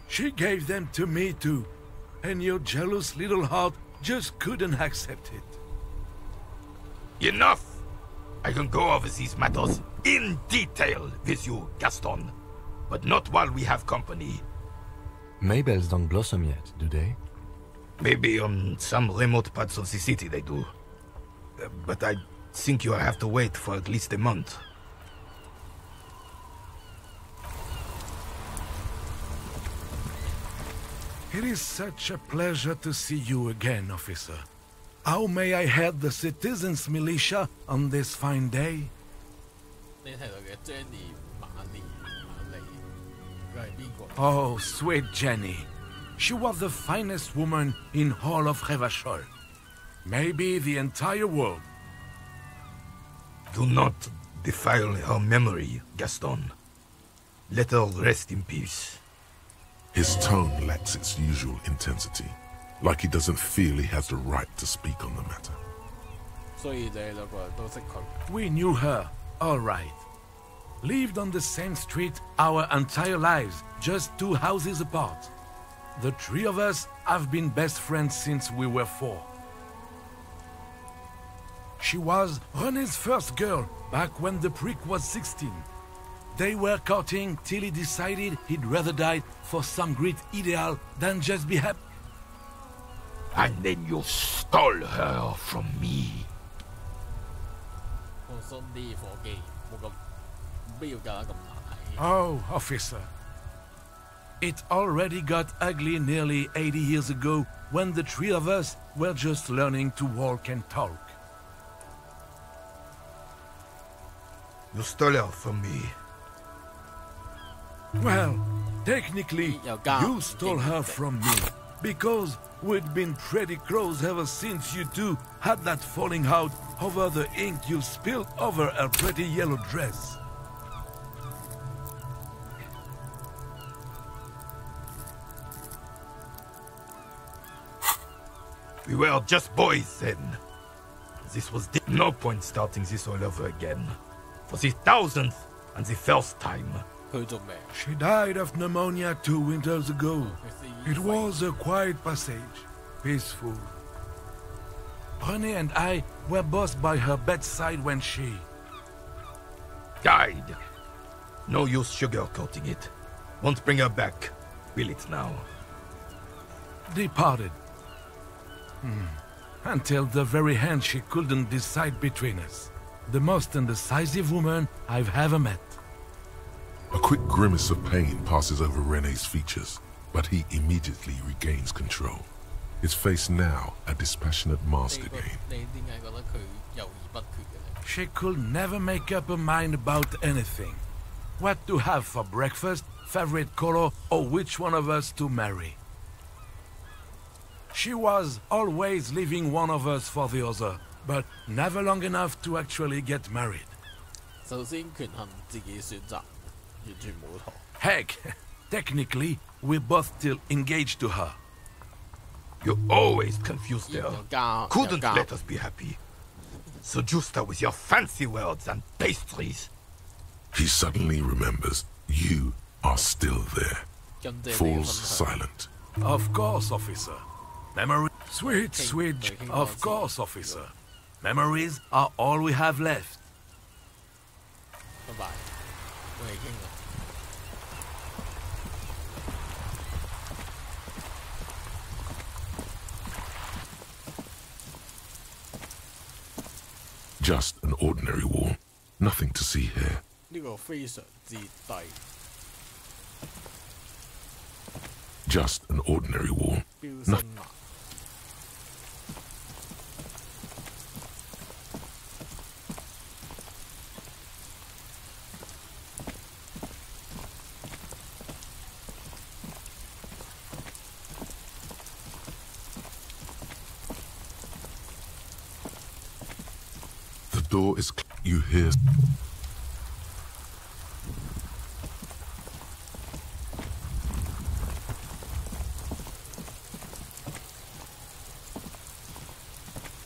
She gave them to me too, and your jealous little heart just couldn't accept it. Enough! I can go over these matters in detail with you, Gaston, but not while we have company. Maybells don't blossom yet, do they? Maybe on some remote parts of the city they do. But I think you'll have to wait for at least a month. It is such a pleasure to see you again, officer. How may I head the citizens' militia on this fine day? Oh, sweet Jenny. She was the finest woman in all of Revachol. Maybe the entire world. Do not defile her memory, Gaston. Let her rest in peace. His tone lacks its usual intensity, like he doesn't feel he has the right to speak on the matter. We knew her, all right. Lived on the same street our entire lives, just 2 houses apart. The 3 of us have been best friends since we were 4. She was René's first girl back when the prick was 16. They were courting till he decided he'd rather die for some great ideal than just be happy. And then you stole her from me. Oh, officer. It already got ugly nearly 80 years ago when the 3 of us were just learning to walk and talk. You stole her from me. Well, technically, you stole her from me, because we'd been pretty close ever since you two had that falling out over the ink you spilled over her pretty yellow dress. We were just boys then. This was no point starting this all over again. For the 1000th and the first time. She died of pneumonia 2 winters ago. It was a quiet passage, peaceful. René and I were both by her bedside when she died. No use sugarcoating it. Won't bring her back. Will it now? Departed. Until the very end she couldn't decide between us. The most indecisive woman I've ever met. A quick grimace of pain passes over René's features, but he immediately regains control. His face now a dispassionate mask again. She could never make up her mind about anything. What to have for breakfast, favorite color, or which one of us to marry. She was always leaving one of us for the other, but never long enough to actually get married. Heck, technically, we're both still engaged to her. You always confused her. Couldn't let us be happy. So justa with your fancy words and pastries. He suddenly remembers you are still there. Falls silent. Of course, officer. Memory. Sweet, sweet. Of course, officer. Memories are all we have left. Bye-bye. Just an ordinary wall. Nothing to see here. 呢個非常之低。 Just an ordinary wall. 標升難。 The door is you hear.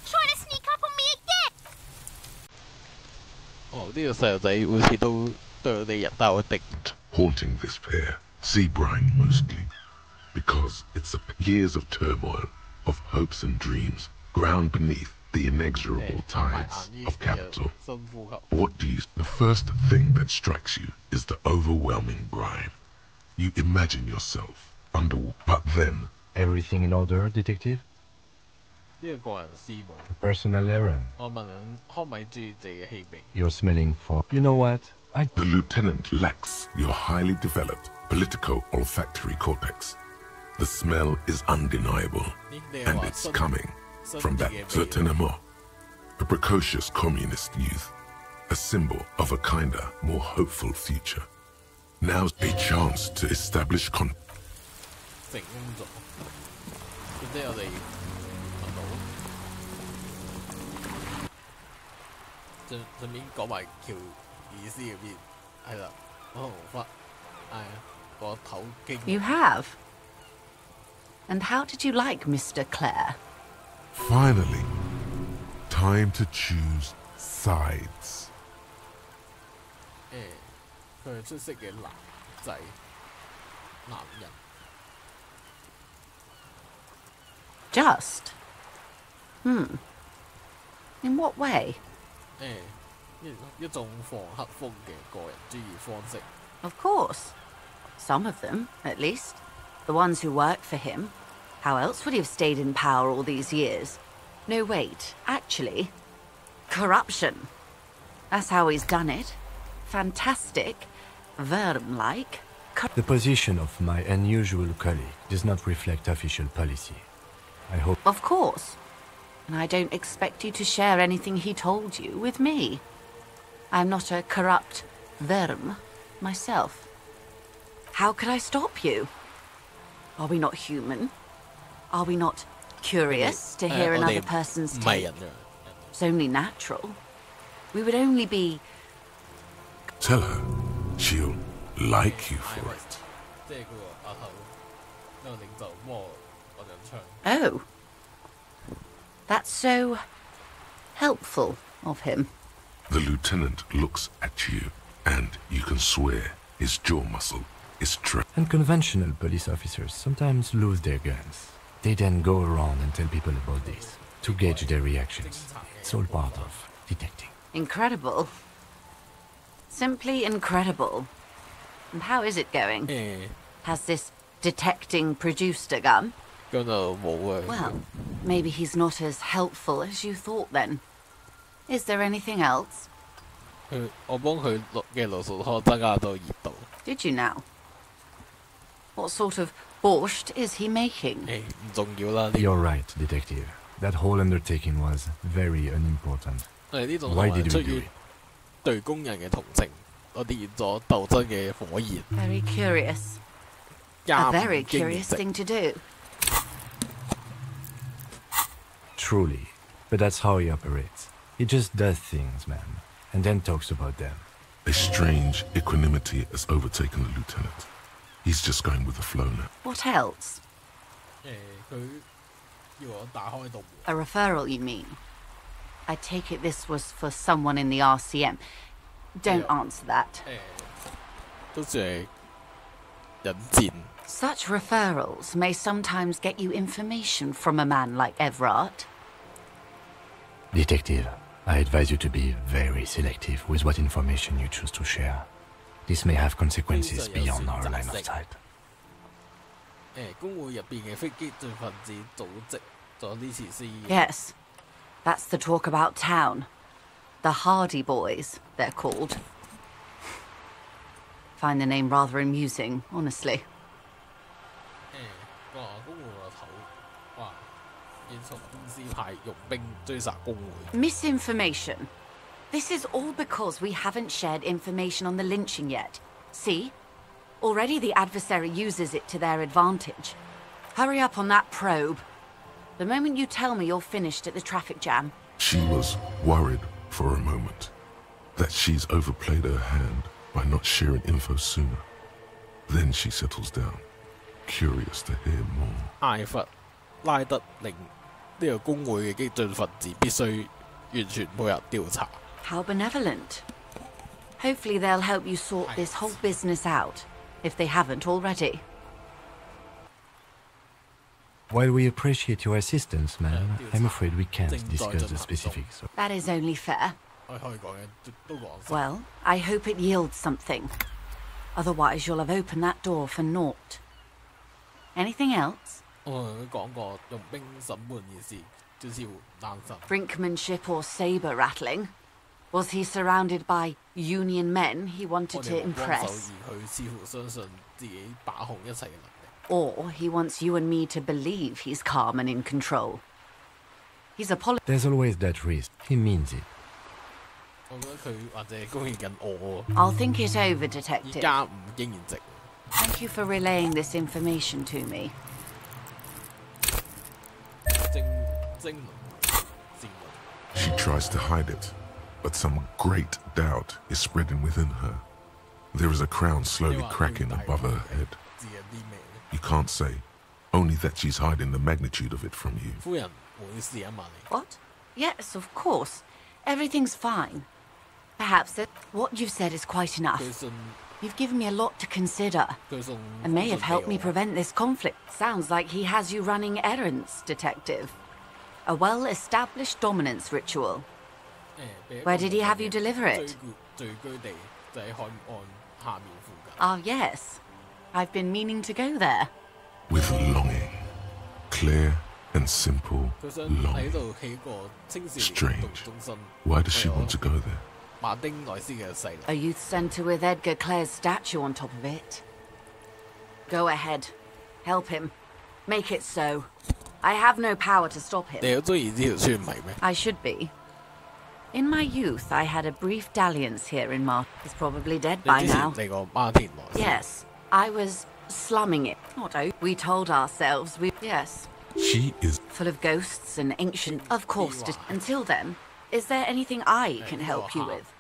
Trying to sneak up on me again! 哦，呢個細路仔好似都對我哋人鬥一定。 Haunting this pair, sea brine mostly, because it's years of turmoil, of hopes and dreams, ground beneath the inexorable tides of capital. What do you... The first thing that strikes you is the overwhelming brine. You imagine yourself underwater, but then... Everything in order, detective? 呢個個人私務。 Personal errand. 我問可唔可以注意自己嘅氣味？ You're smelling for... You know what? The lieutenant lacks your highly developed politico-olfactory cortex. The smell is undeniable, and it's coming from that certainement, a precocious communist youth, a symbol of a kinder, more hopeful future. Now's a chance to establish 成功咗，即係我哋揾到，順便講埋喬爾斯嗰邊，係啦，我頭髮係啊，個頭驚。You have? And how did you like Mr. Clare? Finally, time to choose sides. 佢係出色嘅男仔，男人。 Just? In what way? 一種放黑風嘅個人主義方式。 Of course. Some of them, at least. The ones who work for him. How else would he have stayed in power all these years? No, wait. Actually, corruption. That's how he's done it. Fantastic. Worm-like. The position of my unusual colleague does not reflect official policy. I hope... Of course. And I don't expect you to share anything he told you with me. I'm not a corrupt worm myself. How could I stop you? Are we not human? Are we not curious to hear another person's take? It's only natural. We would only be... Tell her she'll like you for it. Oh. That's so helpful of him. The lieutenant looks at you, and you can swear his jaw muscle is trapped. Unconventional police officers sometimes lose their guns. They then go around and tell people about this, to gauge their reactions. It's all part of detecting. Incredible. Simply incredible. And how is it going? Has this detecting produced a gun? Well, maybe he's not as helpful as you thought then. Is there anything else? Did you now? What sort of borscht is he making? You're right, detective. That whole undertaking was very unimportant. Why did we do it? Very curious. A very curious thing to do. Truly. But that's how he operates. He just does things, man, and then talks about them. A strange equanimity has overtaken the lieutenant. He's just going with the flow now. What else? A referral, you mean? I take it this was for someone in the RCM. Don't answer that. Such referrals may sometimes get you information from a man like Everard. Detective, I advise you to be very selective with what information you choose to share. This may have consequences beyond our line of sight. Yes, that's the talk about town. The Hardy Boys, they're called. Find the name rather amusing, honestly. Misinformation. This is all because we haven't shared information on the lynching yet. See? Already the adversary uses it to their advantage. Hurry up on that probe. The moment you tell me you're finished at the traffic jam. She was worried for a moment that she's overplayed her hand by not sharing info sooner. Then she settles down, curious to hear more. 艾弗拉德令呢個工會嘅激進分子必須完全配合調查。How benevolent. Hopefully they'll help you sort this whole business out, if they haven't already. While we appreciate your assistance, ma'am, I'm afraid we can't discuss the specifics. That is only fair. Well, I hope it yields something. Otherwise, you'll have opened that door for naught. Anything else? Brinkmanship or saber rattling? Was he surrounded by Union men he wanted to impress? Or he wants you and me to believe he's calm and in control? He's There's always that risk. He means it. I'll think it over, Detective. Thank you for relaying this information to me. She tries to hide it, but some great doubt is spreading within her. There is a crown slowly cracking above her head. You can't say, only that she's hiding the magnitude of it from you. What? Yes, of course. Everything's fine. Perhaps what you've said is quite enough. You've given me a lot to consider, and may have helped me prevent this conflict. Sounds like he has you running errands, Detective. A well-established dominance ritual. Where did he have you deliver it? Ah, yes. I've been meaning to go there. With longing. Clear and simple longing. Strange. Why does she want to go there? A youth centre with Edgar Clare's statue on top of it. Go ahead. Help him. Make it so. I have no power to stop him. I should be. In my youth, I had a brief dalliance here in He's probably dead by now. Yes, I was slumming it. Not out. We told ourselves Yes. She is full of ghosts and ancient. Of course. Until then, is there anything I can help you with?